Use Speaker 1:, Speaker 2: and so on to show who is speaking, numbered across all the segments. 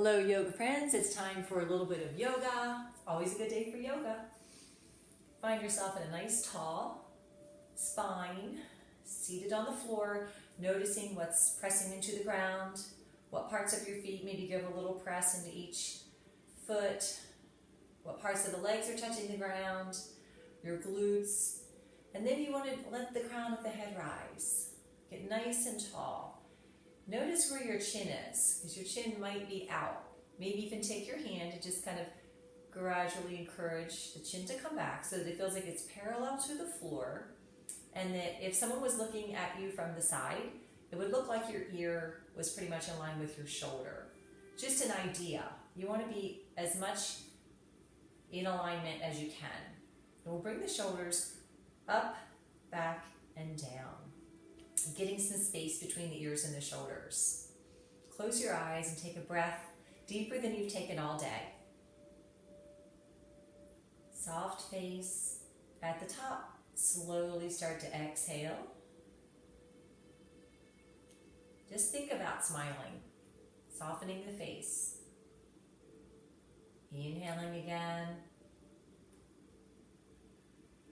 Speaker 1: Hello yoga friends, it's time for a little bit of yoga. It's always a good day for yoga. Find yourself in a nice tall spine, seated on the floor, noticing what's pressing into the ground, what parts of your feet, maybe give a little press into each foot, what parts of the legs are touching the ground, your glutes, and then you want to let the crown of the head rise. Get nice and tall. Notice where your chin is, because your chin might be out. Maybe even take your hand and just kind of gradually encourage the chin to come back so that it feels like it's parallel to the floor, and that if someone was looking at you from the side, it would look like your ear was pretty much in line with your shoulder. Just an idea. You want to be as much in alignment as you can. And we'll bring the shoulders up, back, and down. Getting some space between the ears and the shoulders. Close your eyes and take a breath deeper than you've taken all day. Soft face at the top. Slowly start to exhale. Just think about smiling, softening the face. Inhaling again.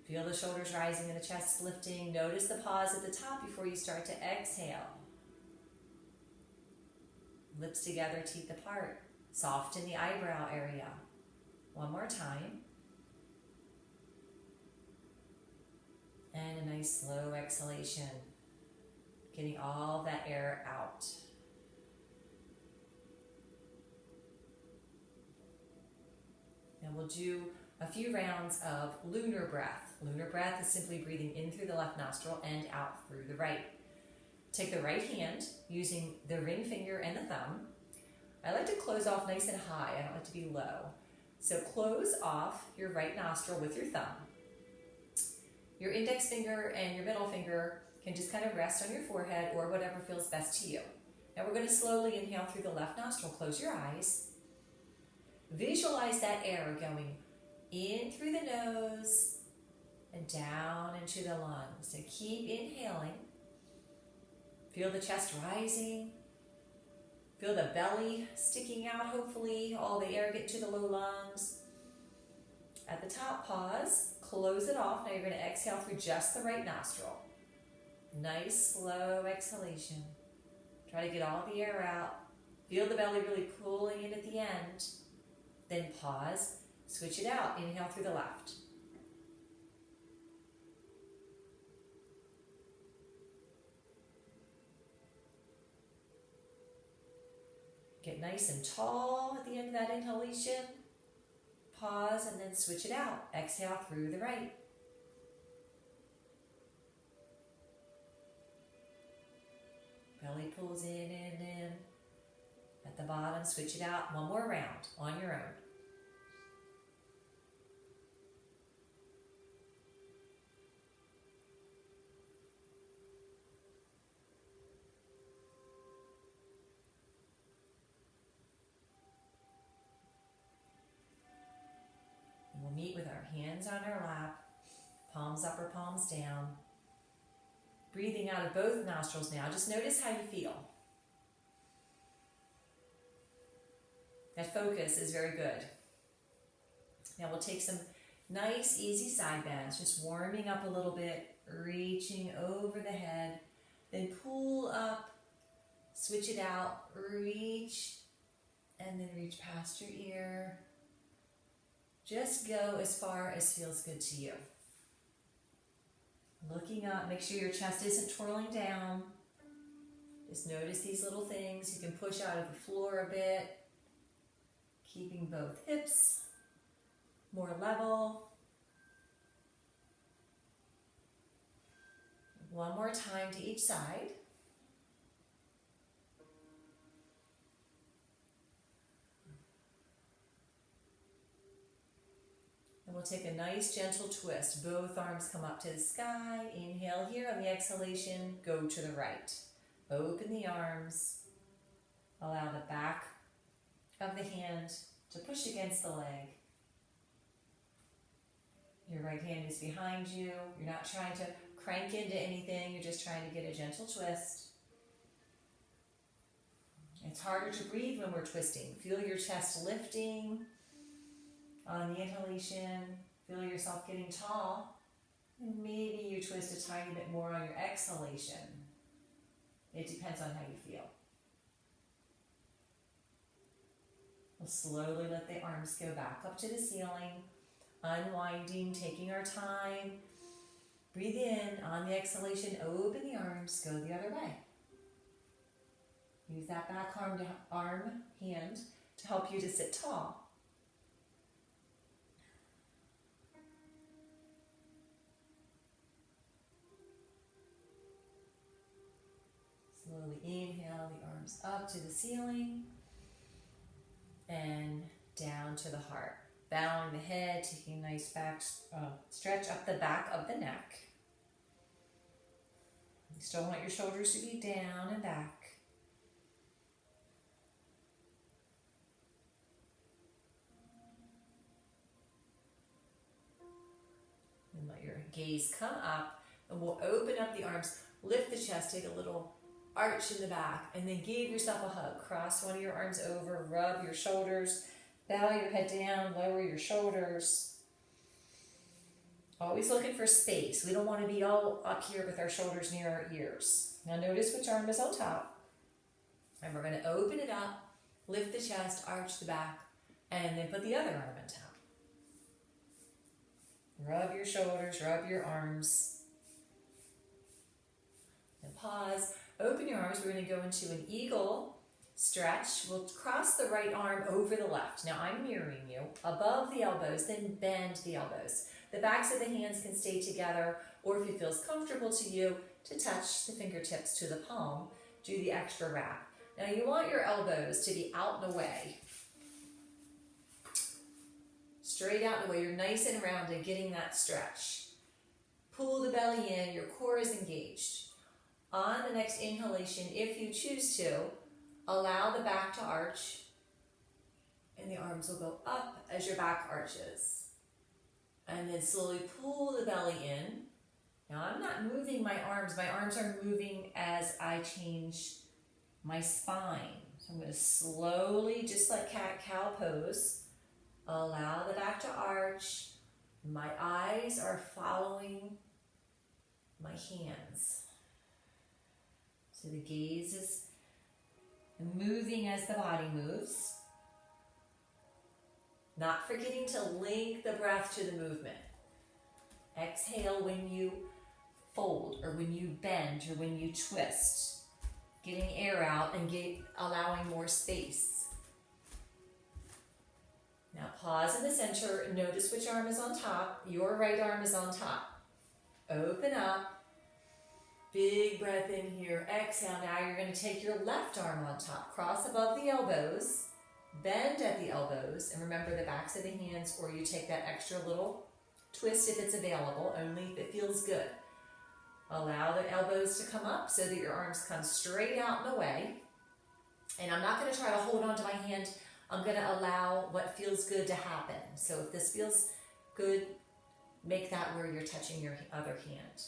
Speaker 1: Feel the shoulders rising and the chest lifting. Notice the pause at the top before you start to exhale. Lips together, teeth apart. Soften the eyebrow area. One more time. And a nice slow exhalation. Getting all that air out. Now we'll do a few rounds of lunar breath. Lunar breath is simply breathing in through the left nostril and out through the right. Take the right hand using the ring finger and the thumb. I like to close off nice and high. I don't like to be low. So close off your right nostril with your thumb. Your index finger and your middle finger can just kind of rest on your forehead or whatever feels best to you. Now we're going to slowly inhale through the left nostril. Close your eyes. Visualize that air going in through the nose and down into the lungs. So keep inhaling. Feel the chest rising. Feel the belly sticking out, hopefully. All the air get to the low lungs. At the top, pause. Close it off. Now you're going to exhale through just the right nostril. Nice, slow exhalation. Try to get all the air out. Feel the belly really pulling in at the end. Then pause. Switch it out. Inhale through the left. Get nice and tall at the end of that inhalation. Pause and then switch it out. Exhale through the right. Belly pulls in and in. At the bottom, switch it out. One more round on your own. We'll meet with our hands on our lap, palms up or palms down. Breathing out of both nostrils now. Just notice how you feel. That focus is very good. Now we'll take some nice, easy side bends, just warming up a little bit, reaching over the head, then pull up, switch it out, reach, and then reach past your ear. Just go as far as feels good to you. Looking up, make sure your chest isn't twirling down. Just notice these little things. You can push out of the floor a bit. Keeping both hips more level. One more time to each side. And we'll take a nice gentle twist. Both arms come up to the sky. Inhale here. On the exhalation, go to the right. Open the arms. Allow the back of the hand to push against the leg. Your right hand is behind you. You're not trying to crank into anything. You're just trying to get a gentle twist. It's harder to breathe when we're twisting. Feel your chest lifting on the inhalation. Feel yourself getting tall. And maybe you twist a tiny bit more on your exhalation. It depends on how you feel. We'll slowly let the arms go back up to the ceiling, unwinding, taking our time. Breathe in. On the exhalation, open the arms, go the other way. Use that back hand to help you to sit tall. Slowly inhale the arms up to the ceiling and down to the heart. Bowing the head, taking a nice back stretch up the back of the neck. You still want your shoulders to be down and back. And let your gaze come up, and we'll open up the arms, lift the chest, take a little arch in the back, and then give yourself a hug. Cross one of your arms over, rub your shoulders, bow your head down, lower your shoulders. Always looking for space. We don't want to be all up here with our shoulders near our ears. Now notice which arm is on top. And we're going to open it up, lift the chest, arch the back, and then put the other arm on top. Rub your shoulders, rub your arms. And pause. Open your arms. We're going to go into an eagle stretch. We'll cross the right arm over the left. Now I'm mirroring you. Above the elbows, then bend the elbows. The backs of the hands can stay together, or if it feels comfortable to you, to touch the fingertips to the palm. Do the extra wrap. Now you want your elbows to be out and away. Straight out and away. You're nice and rounded, getting that stretch. Pull the belly in. Your core is engaged. On the next inhalation, if you choose to, allow the back to arch, and the arms will go up as your back arches. And then slowly pull the belly in. Now I'm not moving my arms are moving as I change my spine. So I'm going to slowly, just like cat-cow pose, allow the back to arch. My eyes are following my hands. So the gaze is moving as the body moves. Not forgetting to link the breath to the movement. Exhale when you fold, or when you bend, or when you twist. Getting air out and allowing more space. Now pause in the center. Notice which arm is on top. Your right arm is on top. Open up. Big breath in here. Exhale. Now you're going to take your left arm on top. Cross above the elbows. Bend at the elbows. And remember the backs of the hands, or you take that extra little twist if it's available, only if it feels good. Allow the elbows to come up so that your arms come straight out and away. And I'm not going to try to hold on to my hand. I'm going to allow what feels good to happen. So if this feels good, make that where you're touching your other hand.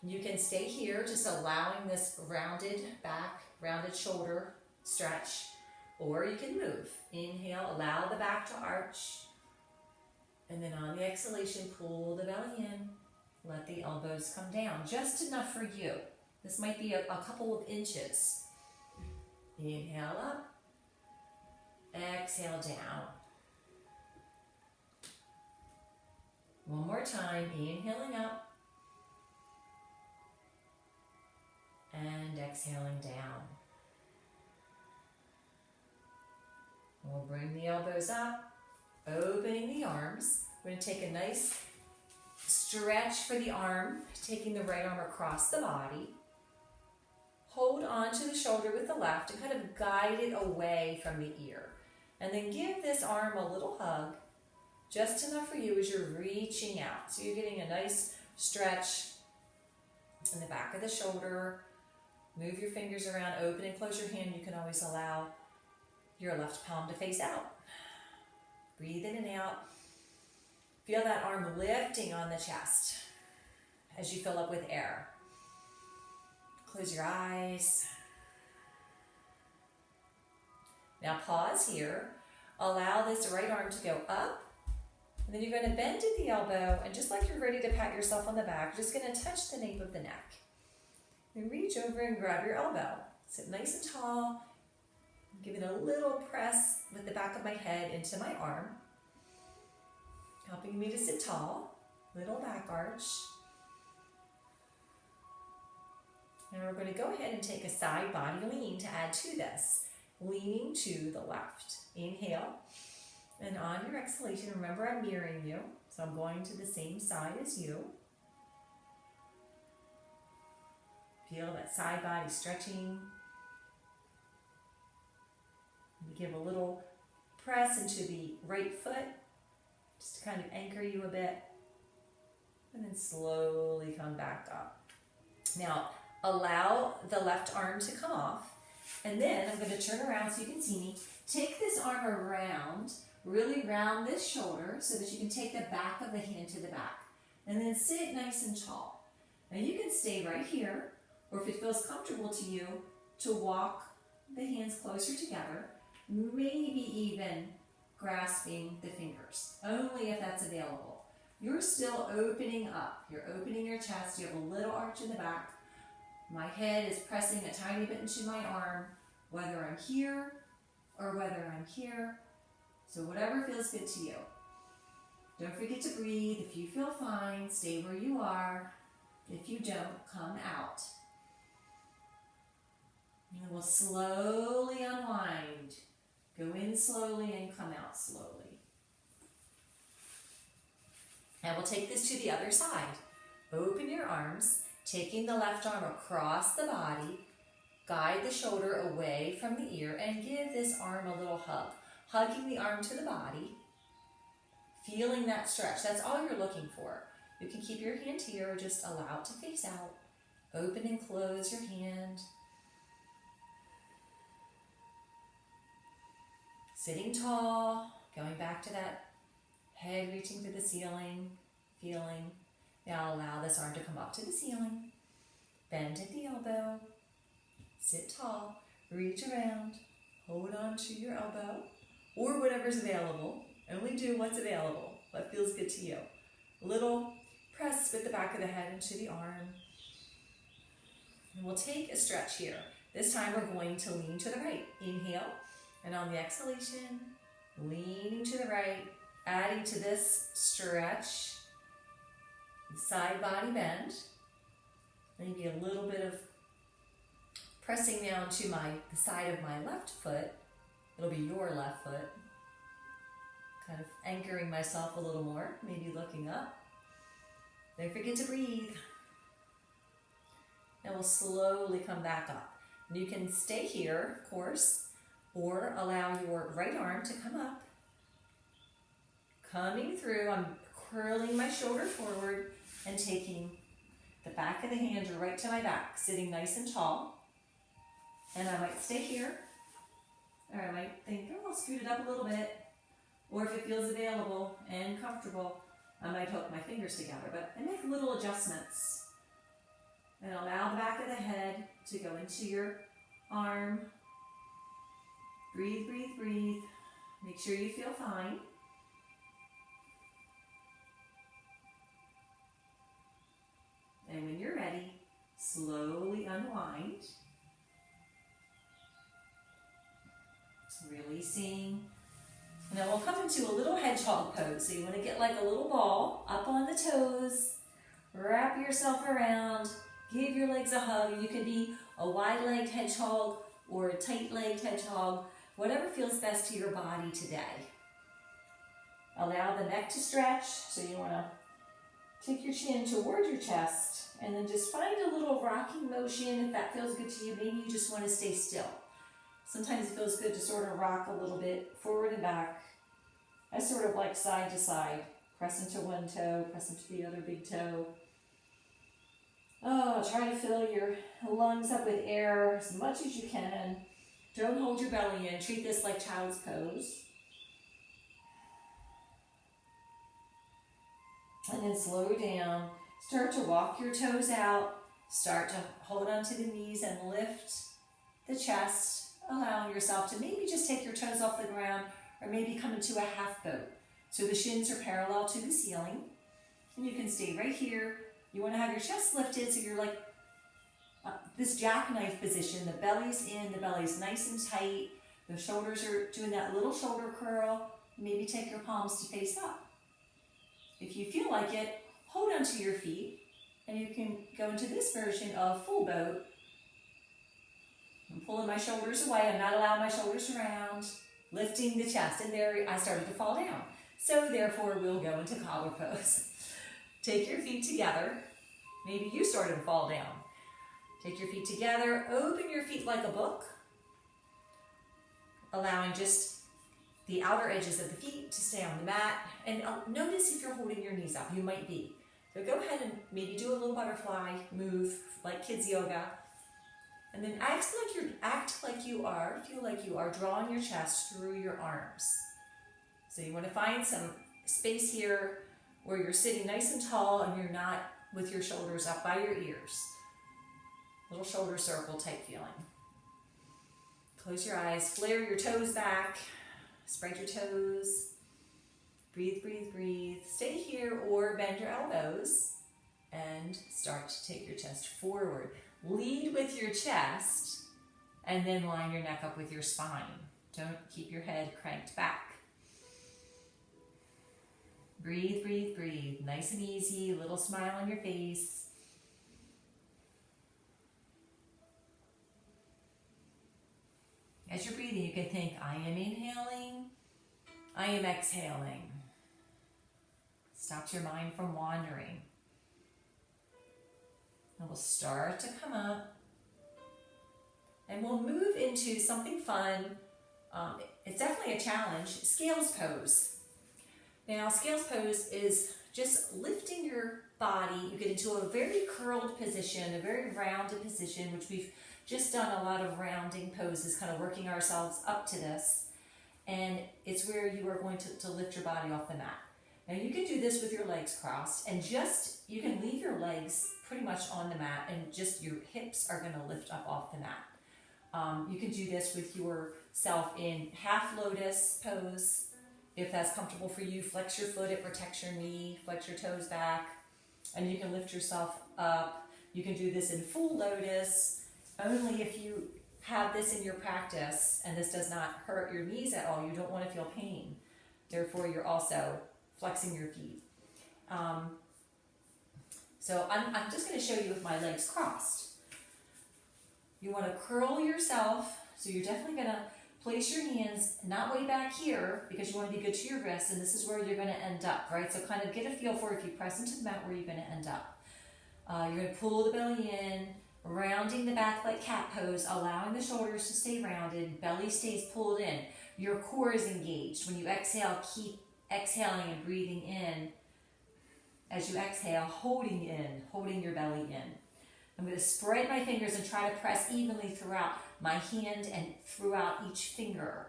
Speaker 1: You can stay here, just allowing this rounded back, rounded shoulder stretch, or you can move. Inhale, allow the back to arch. And then on the exhalation, pull the belly in. Let the elbows come down, just enough for you. This might be a couple of inches. Inhale up. Exhale down. One more time, inhaling up. And exhaling down. We'll bring the elbows up, opening the arms. We're going to take a nice stretch for the arm, taking the right arm across the body. Hold on to the shoulder with the left and kind of guide it away from the ear. And then give this arm a little hug, just enough for you as you're reaching out. So you're getting a nice stretch in the back of the shoulder. Move your fingers around, open and close your hand. You can always allow your left palm to face out. Breathe in and out. Feel that arm lifting on the chest as you fill up with air. Close your eyes. Now pause here. Allow this right arm to go up. And then you're going to bend at the elbow, and just like you're ready to pat yourself on the back, you're just going to touch the nape of the neck. Then reach over and grab your elbow. Sit nice and tall. I'm giving a little press with the back of my head into my arm, helping me to sit tall. Little back arch. And we're going to go ahead and take a side body lean to add to this. Leaning to the left. Inhale. And on your exhalation, remember I'm mirroring you. So I'm going to the same side as you. Feel that side body stretching. You give a little press into the right foot, just to kind of anchor you a bit. And then slowly come back up. Now, allow the left arm to come off. And then I'm going to turn around so you can see me. Take this arm around, really round this shoulder so that you can take the back of the hand to the back. And then sit nice and tall. Now you can stay right here, or if it feels comfortable to you, to walk the hands closer together, maybe even grasping the fingers, only if that's available. You're still opening up. You're opening your chest. You have a little arch in the back. My head is pressing a tiny bit into my arm, whether I'm here or whether I'm here. So whatever feels good to you. Don't forget to breathe. If you feel fine, stay where you are. If you don't, come out. And we'll slowly unwind. Go in slowly and come out slowly. And we'll take this to the other side. Open your arms. Taking the left arm across the body, guide the shoulder away from the ear, and give this arm a little hug. Hugging the arm to the body, feeling that stretch. That's all you're looking for. You can keep your hand here or just allow it to face out. Open and close your hand. Sitting tall, going back to that head reaching for the ceiling, feeling. Now allow this arm to come up to the ceiling. Bend at the elbow. Sit tall. Reach around. Hold on to your elbow or whatever's available. Only do what's available, what feels good to you. A little press with the back of the head into the arm. And we'll take a stretch here. This time we're going to lean to the right. Inhale. And on the exhalation, leaning to the right, adding to this stretch. Side body bend, maybe a little bit of pressing down to the side of my left foot. It'll be your left foot. Kind of anchoring myself a little more, maybe looking up. Don't forget to breathe. And we'll slowly come back up. And you can stay here, of course, or allow your right arm to come up. Coming through, I'm curling my shoulder forward and taking the back of the hand right to my back, sitting nice and tall. And I might stay here, or I might think, oh, I'll scoot it up a little bit. Or if it feels available and comfortable, I might hook my fingers together. But I make little adjustments. And allow the back of the head to go into your arm. Breathe, breathe, breathe. Make sure you feel fine. And when you're ready, slowly unwind. Releasing. And then we'll come into a little hedgehog pose. So you want to get like a little ball up on the toes. Wrap yourself around. Give your legs a hug. You can be a wide-legged hedgehog or a tight-legged hedgehog. Whatever feels best to your body today. Allow the neck to stretch. So you want to take your chin toward your chest. And then just find a little rocking motion. If that feels good to you, maybe you just want to stay still. Sometimes it feels good to sort of rock a little bit forward and back. I sort of like side to side. Press into one toe, press into the other big toe. Oh, try to fill your lungs up with air as much as you can. Don't hold your belly in. Treat this like child's pose. And then slow down. Start to walk your toes out. Start to hold onto the knees and lift the chest. allow yourself to maybe just take your toes off the ground or maybe come into a half boat. So the shins are parallel to the ceiling. And you can stay right here. You want to have your chest lifted so you're like this jackknife position. The belly's in, the belly's nice and tight. The shoulders are doing that little shoulder curl. Maybe take your palms to face up. If you feel like it, hold onto your feet and you can go into this version of full boat. I'm pulling my shoulders away. I'm not allowing my shoulders to round. Lifting the chest. And there I started to fall down. So therefore we'll go into cobbler pose. Take your feet together. Maybe you started to fall down. Take your feet together. Open your feet like a book. Allowing just the outer edges of the feet to stay on the mat. And notice if you're holding your knees up. You might be. So go ahead and maybe do a little butterfly move like kids yoga. And then feel like you are drawing your chest through your arms. So you want to find some space here where you're sitting nice and tall and you're not with your shoulders up by your ears. Little shoulder circle type feeling. Close your eyes, flare your toes back, spread your toes. Breathe, breathe, breathe. Stay here or bend your elbows and start to take your chest forward. Lead with your chest and then line your neck up with your spine. Don't keep your head cranked back. Breathe, breathe, breathe. Nice and easy, little smile on your face. As you're breathing, you can think, I am inhaling, I am exhaling. Stops your mind from wandering. And we'll start to come up. And we'll move into something fun. It's definitely a challenge. Scales pose. Now, scales pose is just lifting your body. You get into a very curled position, a very rounded position, which we've just done a lot of rounding poses, kind of working ourselves up to this. And it's where you are going to lift your body off the mat. Now, you can do this with your legs crossed, and you can leave your legs pretty much on the mat, and just your hips are going to lift up off the mat. You can do this with yourself in half lotus pose. If that's comfortable for you, flex your foot, it protects your knee, flex your toes back, and you can lift yourself up. You can do this in full lotus, only if you have this in your practice, and this does not hurt your knees at all. You don't want to feel pain. Therefore, you're also flexing your feet. So I'm just going to show you with my legs crossed. You want to curl yourself, so you're definitely going to place your hands not way back here because you want to be good to your wrists, and this is where you're going to end up, right? So kind of get a feel for if you press into the mat where you're going to end up. You're going to pull the belly in, rounding the back like cat pose, allowing the shoulders to stay rounded, belly stays pulled in. Your core is engaged. When you exhale, keep exhaling and breathing in. As you exhale, holding your belly in. I'm going to spread my fingers and try to press evenly throughout my hand and throughout each finger.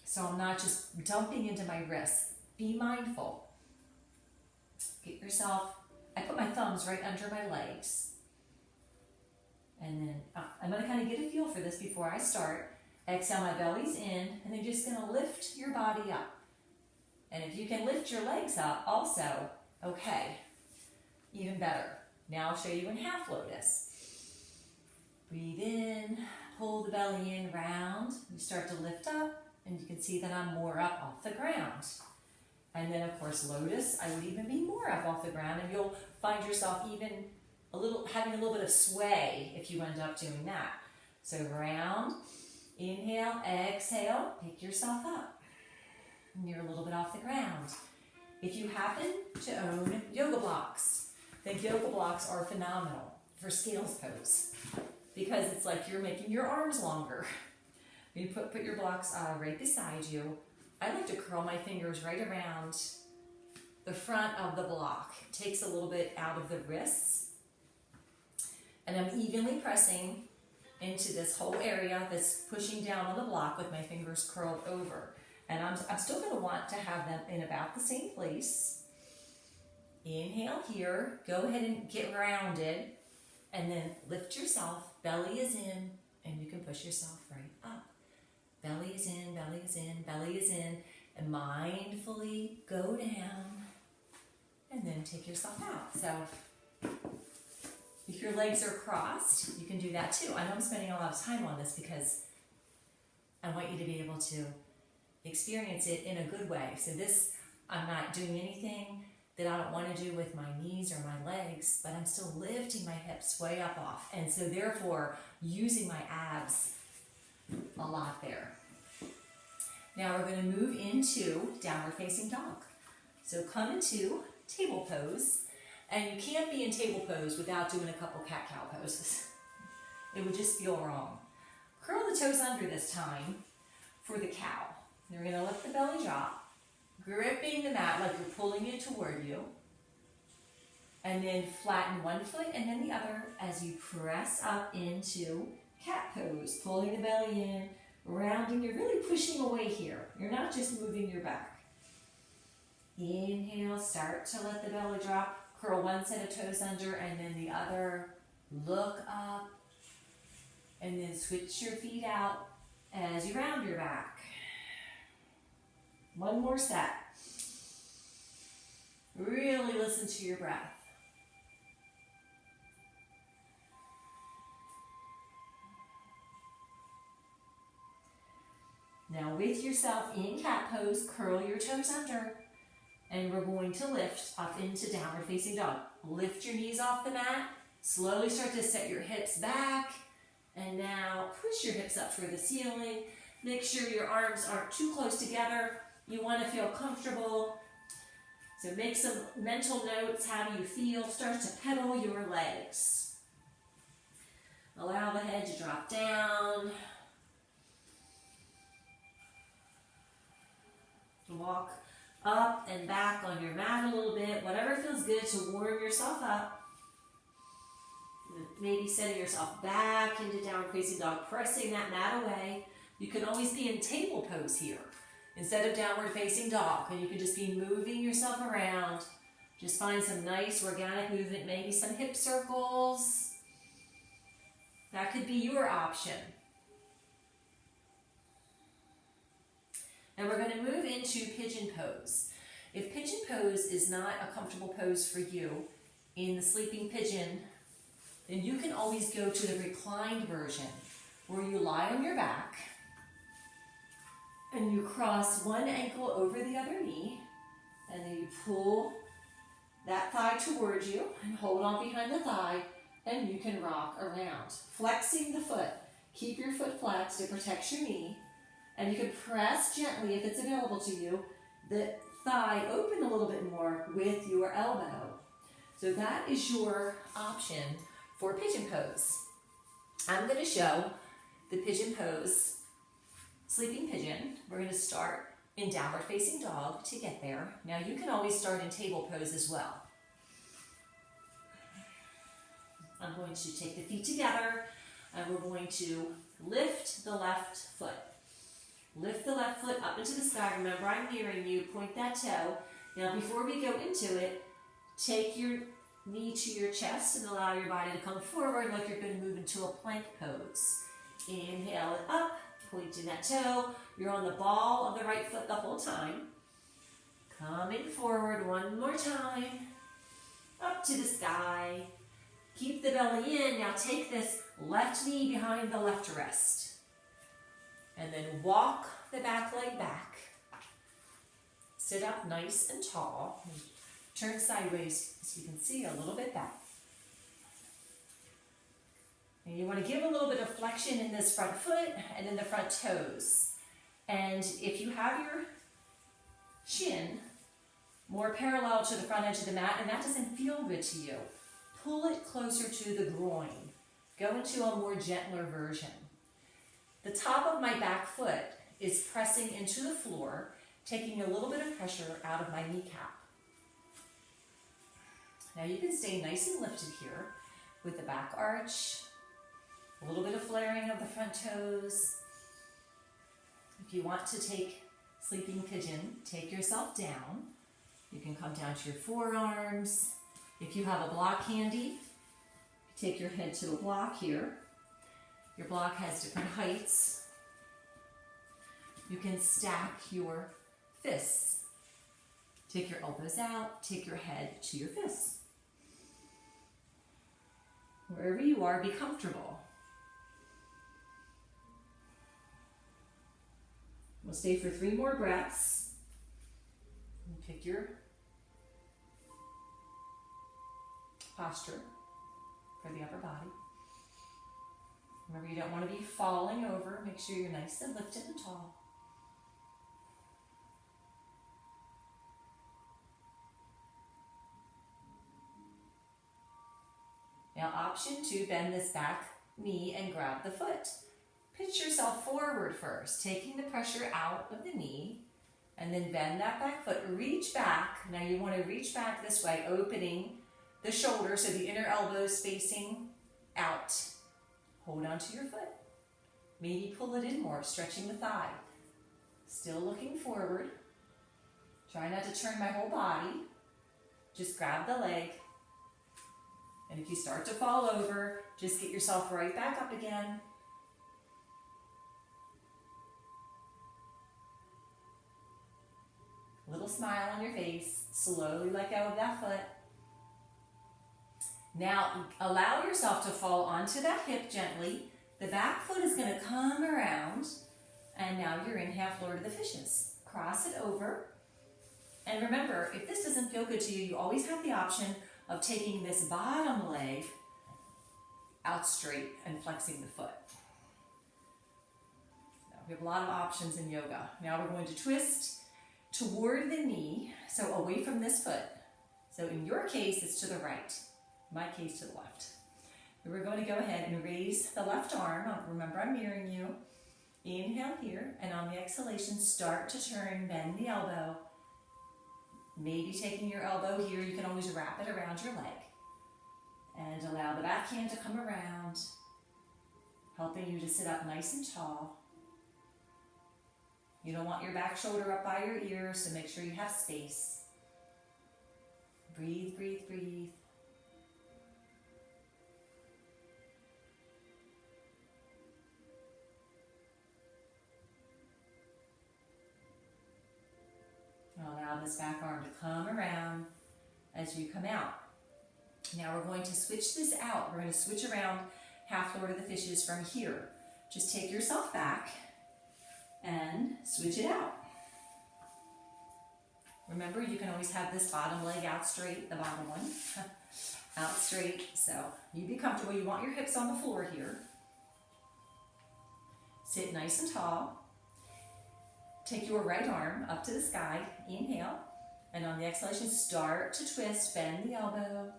Speaker 1: So I'm not just dumping into my wrists. Be mindful. Get yourself, I put my thumbs right under my legs. And then I'm going to kind of get a feel for this before I start. Exhale, my belly's in, and then just going to lift your body up. And if you can lift your legs up also, okay, even better. Now I'll show you in half lotus. Breathe in, pull the belly in, round. You start to lift up, and you can see that I'm more up off the ground. And then, of course, lotus, I would even be more up off the ground, and you'll find yourself even having a little bit of sway if you end up doing that. So round, inhale, exhale, pick yourself up. And you're a little bit off the ground. If you happen to own yoga blocks, I think yoga blocks are phenomenal for scales pose because it's like you're making your arms longer. You put your blocks right beside you. I like to curl my fingers right around the front of the block. It takes a little bit out of the wrists. And I'm evenly pressing into this whole area that's pushing down on the block with my fingers curled over. And I'm still going to want to have them in about the same place. Inhale here. Go ahead and get rounded. And then lift yourself. Belly is in. and you can push yourself right up. Belly is in, belly is in, belly is in, and mindfully go down, and then take yourself out. So if your legs are crossed, you can do that too. I know I'm spending a lot of time on this because I want you to be able to experience it in a good way. So this, I'm not doing anything that I don't want to do with my knees or my legs, but I'm still lifting my hips way up off. And so therefore, using my abs a lot there. Now we're going to move into downward facing dog. So come into table pose, and you can't be in table pose without doing a couple cat-cow poses. It would just feel wrong. Curl the toes under this time for the cow. You're going to let the belly drop, gripping the mat like you're pulling it toward you. And then flatten one foot and then the other as you press up into cat pose, pulling the belly in, rounding. You're really pushing away here. You're not just moving your back. Inhale, start to let the belly drop. Curl one set of toes under and then the other. Look up. And then switch your feet out as you round your back. One more set. Really listen to your breath. Now with yourself in cat pose, curl your toes under, and we're going to lift up into downward facing dog. Lift your knees off the mat, slowly start to set your hips back, and now push your hips up toward the ceiling. Make sure your arms aren't too close together. You want to feel comfortable. So make some mental notes. How do you feel? Start to pedal your legs. Allow the head to drop down. Walk up and back on your mat a little bit. Whatever feels good to warm yourself up. Maybe setting yourself back into downward facing dog, pressing that mat away. You can always be in table pose here instead of downward facing dog, and you can just be moving yourself around. Just find some nice organic movement, maybe some hip circles. That could be your option. Now we're going to move into pigeon pose. If pigeon pose is not a comfortable pose for you in the sleeping pigeon, then you can always go to the reclined version where you lie on your back and you cross one ankle over the other knee, and then you pull that thigh towards you and hold on behind the thigh, and you can rock around. Flexing the foot. Keep your foot flexed, it protects your knee, and you can press gently, if it's available to you, the thigh open a little bit more with your elbow. So that is your option for pigeon pose. I'm going to show the pigeon pose, sleeping pigeon. We're going to start in downward facing dog to get there. Now you can always start in table pose as well. I'm going to take the feet together and we're going to lift the left foot. Lift the left foot up into the sky. Remember, I'm nearing you. Point that toe. Now before we go into it, take your knee to your chest and allow your body to come forward like you're going to move into a plank pose. Inhale it up, pointing that toe. You're on the ball of the right foot the whole time. Coming forward one more time. Up to the sky. Keep the belly in. Now take this left knee behind the left wrist. And then walk the back leg back. Sit up nice and tall. Turn sideways so you can see a little bit back. And you want to give a little bit of flexion in this front foot and in the front toes. And if you have your shin more parallel to the front edge of the mat and that doesn't feel good to you, pull it closer to the groin. Go into a more gentler version. The top of my back foot is pressing into the floor, taking a little bit of pressure out of my kneecap. Now you can stay nice and lifted here with the back arch, a little bit of flaring of the front toes. If you want to take sleeping pigeon, take yourself down. You can come down to your forearms. If you have a block handy, take your head to a block here. Your block has different heights. You can stack your fists. Take your elbows out, take your head to your fists. Wherever you are, be comfortable. We'll stay for 3 more breaths. And pick your posture for the upper body. Remember, you don't want to be falling over. Make sure you're nice and lifted and tall. Now, option 2, bend this back knee and grab the foot. Pitch yourself forward first, taking the pressure out of the knee, and then bend that back foot. Reach back. Now you want to reach back this way, opening the shoulder so the inner elbow is facing out. Hold on to your foot. Maybe pull it in more, stretching the thigh. Still looking forward. Try not to turn my whole body. Just grab the leg. And if you start to fall over, just get yourself right back up again. Little smile on your face. Slowly let go of that foot. Now, allow yourself to fall onto that hip gently. The back foot is going to come around. And now you're in half Lord of the Fishes. Cross it over. And remember, if this doesn't feel good to you, you always have the option of taking this bottom leg out straight and flexing the foot. Now, we have a lot of options in yoga. Now we're going to twist toward the knee, so away from this foot. So in your case, it's to the right. In my case, to the left. And we're going to go ahead and raise the left arm. Remember, I'm mirroring you. Inhale here, and on the exhalation, start to turn, bend the elbow. Maybe taking your elbow here, you can always wrap it around your leg. And allow the back hand to come around, helping you to sit up nice and tall. You don't want your back shoulder up by your ear, so make sure you have space. Breathe, breathe, breathe. Allow this back arm to come around as you come out. Now we're going to switch this out. We're going to switch around half Lord of the Fishes from here. Just take yourself back and switch it out. Remember, you can always have this bottom leg out straight, the bottom one, out straight. So you be comfortable. You want your hips on the floor here. Sit nice and tall. Take your right arm up to the sky. Inhale. And on the exhalation, start to twist. Bend the elbow.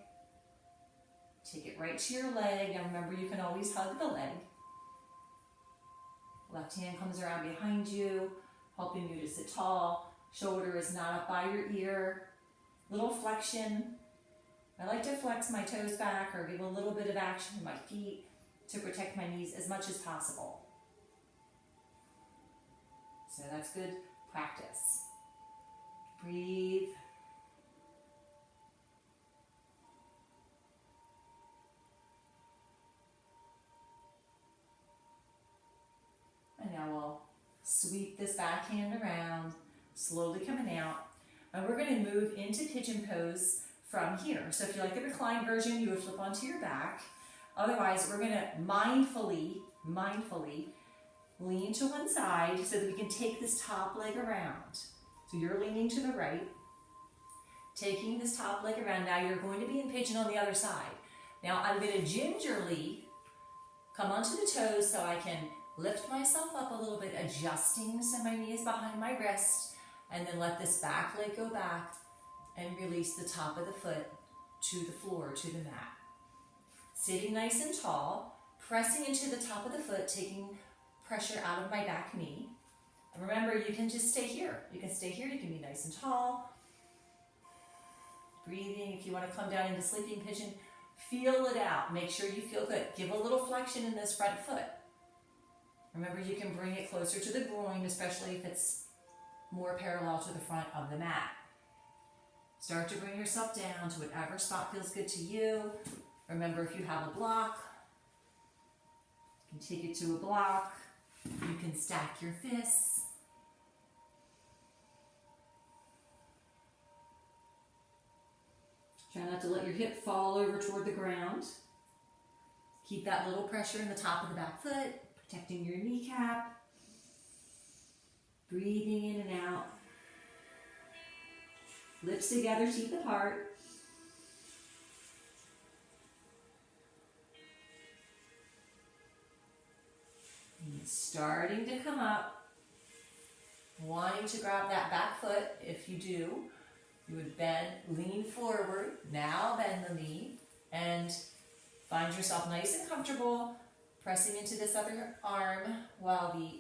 Speaker 1: Take it right to your leg. Now remember, you can always hug the leg. Left hand comes around behind you, helping you to sit tall. Shoulder is not up by your ear. Little flexion. I like to flex my toes back or give a little bit of action to my feet to protect my knees as much as possible. So that's good practice. Breathe. And now we'll sweep this back hand around, slowly coming out. And we're going to move into pigeon pose from here. So if you like the reclined version, you would flip onto your back. Otherwise, we're going to mindfully lean to one side so that we can take this top leg around. So you're leaning to the right, taking this top leg around. Now you're going to be in pigeon on the other side. Now I'm going to gingerly come onto the toes so I can lift myself up a little bit, adjusting so my knee is behind my wrist, and then let this back leg go back and release the top of the foot to the floor, to the mat. Sitting nice and tall, pressing into the top of the foot, taking pressure out of my back knee. And remember, you can just stay here. You can stay here, you can be nice and tall. Breathing, if you want to come down into sleeping pigeon, feel it out. Make sure you feel good. Give a little flexion in this front foot. Remember, you can bring it closer to the groin, especially if it's more parallel to the front of the mat. Start to bring yourself down to whatever spot feels good to you. Remember, if you have a block, You can take it to a block. You can stack your fists. Try not to let your hip fall over toward the ground. Keep that little pressure in the top of the back foot, protecting your kneecap. Breathing in and out. Lips together, teeth apart. And it's starting to come up. Wanting to grab that back foot. If you do, you would bend, lean forward. Now bend the knee and find yourself nice and comfortable pressing into this other arm while the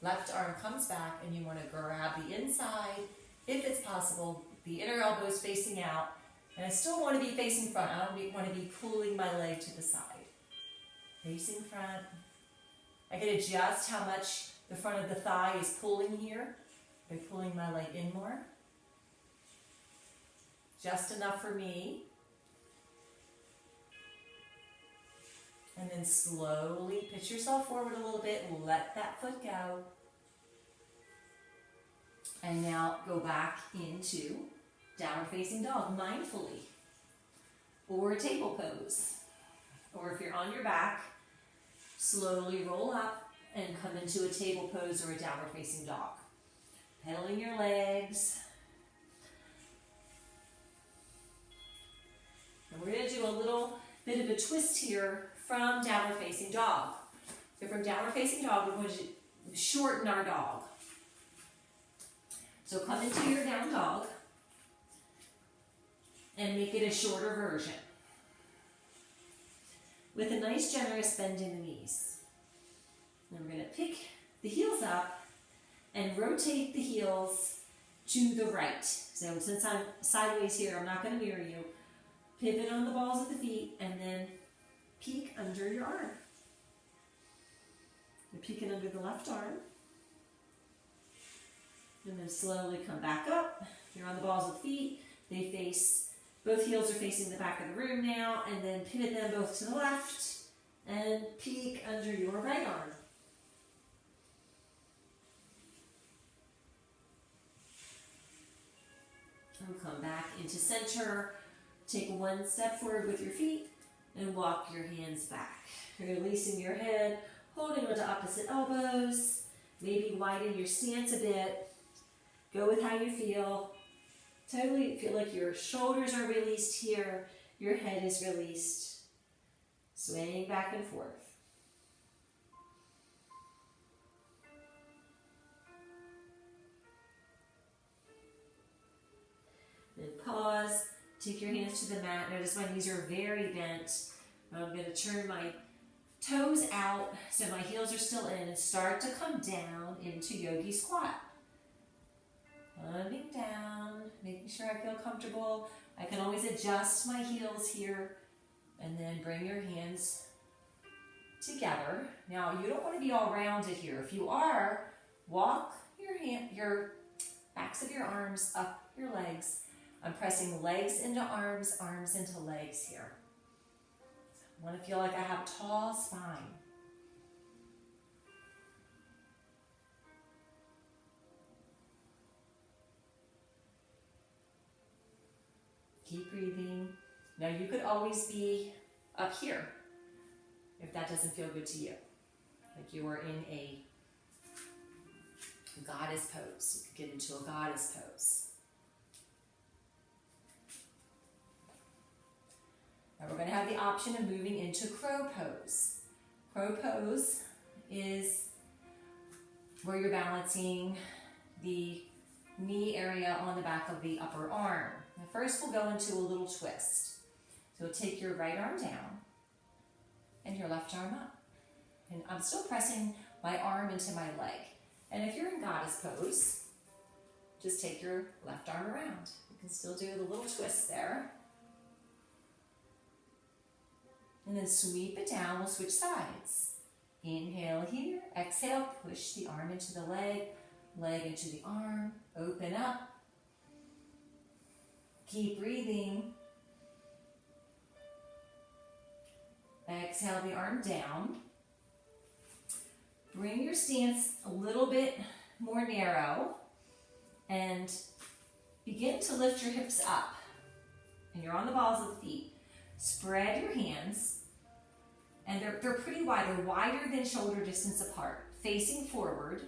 Speaker 1: left arm comes back, and you want to grab the inside, if it's possible, the inner elbow is facing out, and I still want to be facing front. I don't want to be pulling my leg to the side. Facing front. I can adjust how much the front of the thigh is pulling here by pulling my leg in more. Just enough for me. And then slowly pitch yourself forward a little bit, let that foot go. And now go back into downward facing dog mindfully. Or table pose. Or if you're on your back, slowly roll up and come into a table pose or a downward facing dog. Pedaling your legs. And we're going to do a little bit of a twist here from downward facing dog. So from downward facing dog, we're going to shorten our dog. So come into your down dog and make it a shorter version. With a nice generous bend in the knees. Then we're going to pick the heels up and rotate the heels to the right. So since I'm sideways here, I'm not going to mirror you. Pivot on the balls of the feet and then peek under your arm. You're peeking under the left arm. And then slowly come back up. You're on the balls of the feet. They face, both heels are facing the back of the room now. And then pivot them both to the left. And peek under your right arm. And come back into center. Take one step forward with your feet. And walk your hands back. You're releasing your head, holding onto opposite elbows. Maybe widen your stance a bit. Go with how you feel. Totally feel like your shoulders are released here. Your head is released. Swaying back and forth. Then pause. Take your hands to the mat. Notice my knees are very bent. I'm going to turn my toes out so my heels are still in and start to come down into yogi squat. Coming down, making sure I feel comfortable. I can always adjust my heels here and then bring your hands together. Now, you don't want to be all rounded here. If you are, walk your backs of your arms up your legs. I'm pressing legs into arms, arms into legs here. I want to feel like I have a tall spine. Keep breathing. Now you could always be up here if that doesn't feel good to you. Like you are in a goddess pose. You could get into a goddess pose. Now we're going to have the option of moving into crow pose. Crow pose is where you're balancing the knee area on the back of the upper arm. Now first we'll go into a little twist. So take your right arm down and your left arm up. And I'm still pressing my arm into my leg. And if you're in goddess pose, just take your left arm around. You can still do the little twist there. And then sweep it down, we'll switch sides. Inhale here, exhale, push the arm into the leg into the arm, open up. Keep breathing. Exhale the arm down. Bring your stance a little bit more narrow and begin to lift your hips up. And you're on the balls of the feet. Spread your hands, and they're pretty wide. They're wider than shoulder distance apart, facing forward.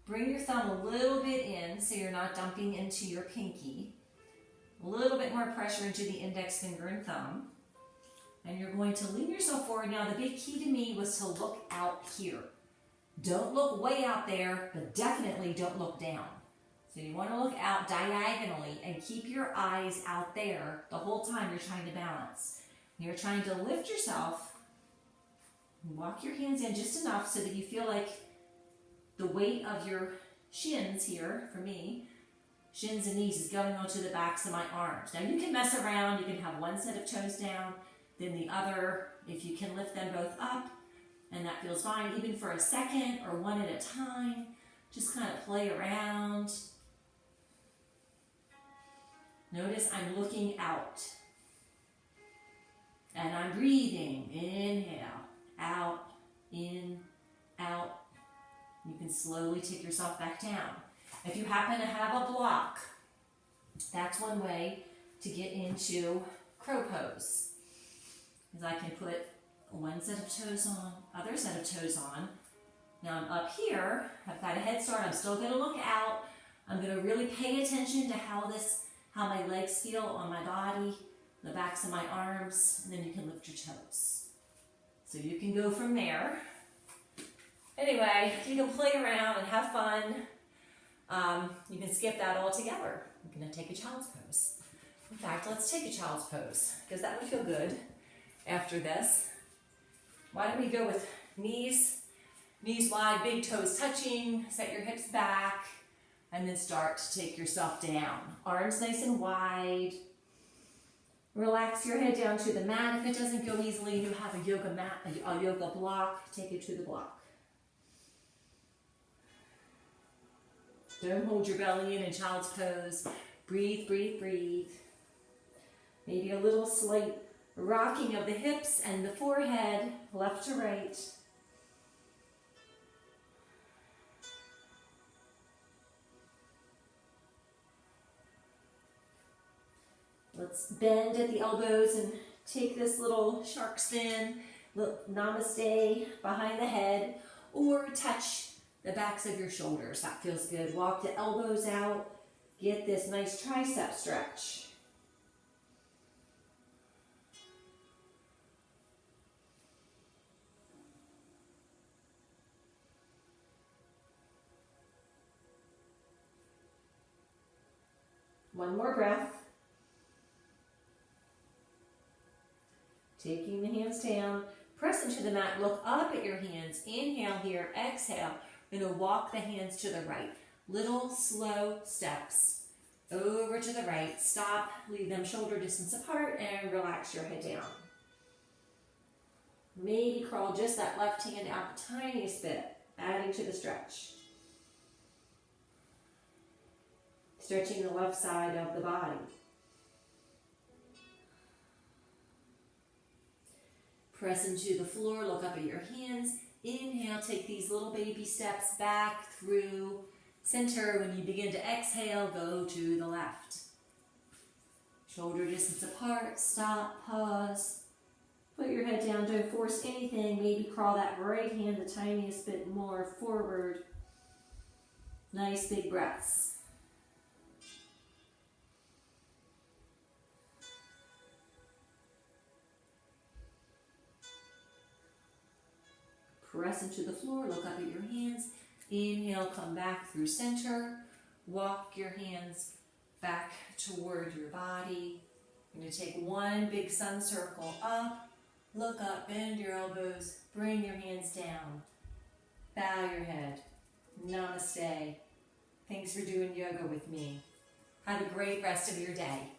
Speaker 1: Bring your thumb a little bit in so you're not dumping into your pinky. A little bit more pressure into the index finger and thumb. And you're going to lean yourself forward. Now, the big key to me was to look out here. Don't look way out there, but definitely don't look down. So you want to look out diagonally and keep your eyes out there the whole time you're trying to balance. You're trying to lift yourself. Walk your hands in just enough so that you feel like the weight of your shins here, for me, shins and knees is going onto the backs of my arms. Now you can mess around. You can have one set of toes down, then the other, if you can lift them both up, and that feels fine, even for a second or one at a time. Just kind of play around. Notice I'm looking out. And I'm breathing. Inhale, out, in, out. You can slowly take yourself back down. If you happen to have a block, that's one way to get into crow pose. Because I can put one set of toes on, other set of toes on. Now I'm up here, I've got a head start, I'm still gonna look out. I'm gonna really pay attention to how my legs feel on my body, the backs of my arms, and then you can lift your toes. So you can go from there. Anyway, you can play around and have fun. You can skip that altogether. You're gonna take a child's pose. In fact, let's take a child's pose, because that would feel good after this. Why don't we go with knees wide, big toes touching, set your hips back, and then start to take yourself down. Arms nice and wide. Relax your head down to the mat. If it doesn't go easily, you have a yoga mat, a yoga block, take it to the block. Don't hold your belly in child's pose. Breathe, breathe, breathe. Maybe a little slight rocking of the hips and the forehead, left to right. Let's bend at the elbows and take this little shark spin, namaste behind the head, or touch the backs of your shoulders. That feels good. Walk the elbows out. Get this nice tricep stretch. One more breath. Taking the hands down, press into the mat, look up at your hands. Inhale here, exhale. We're going to walk the hands to the right. Little slow steps over to the right. Stop, leave them shoulder distance apart, and relax your head down. Maybe crawl just that left hand out the tiniest bit, adding to the stretch. Stretching the left side of the body. Press into the floor, look up at your hands. Inhale, take these little baby steps back through center. When you begin to exhale, go to the left. Shoulder distance apart, stop, pause. Put your head down, don't force anything. Maybe crawl that right hand the tiniest bit more forward. Nice big breaths. Press into the floor, look up at your hands. Inhale, come back through center. Walk your hands back toward your body. You're going to take one big sun circle up. Look up, bend your elbows, bring your hands down. Bow your head. Namaste. Thanks for doing yoga with me. Have a great rest of your day.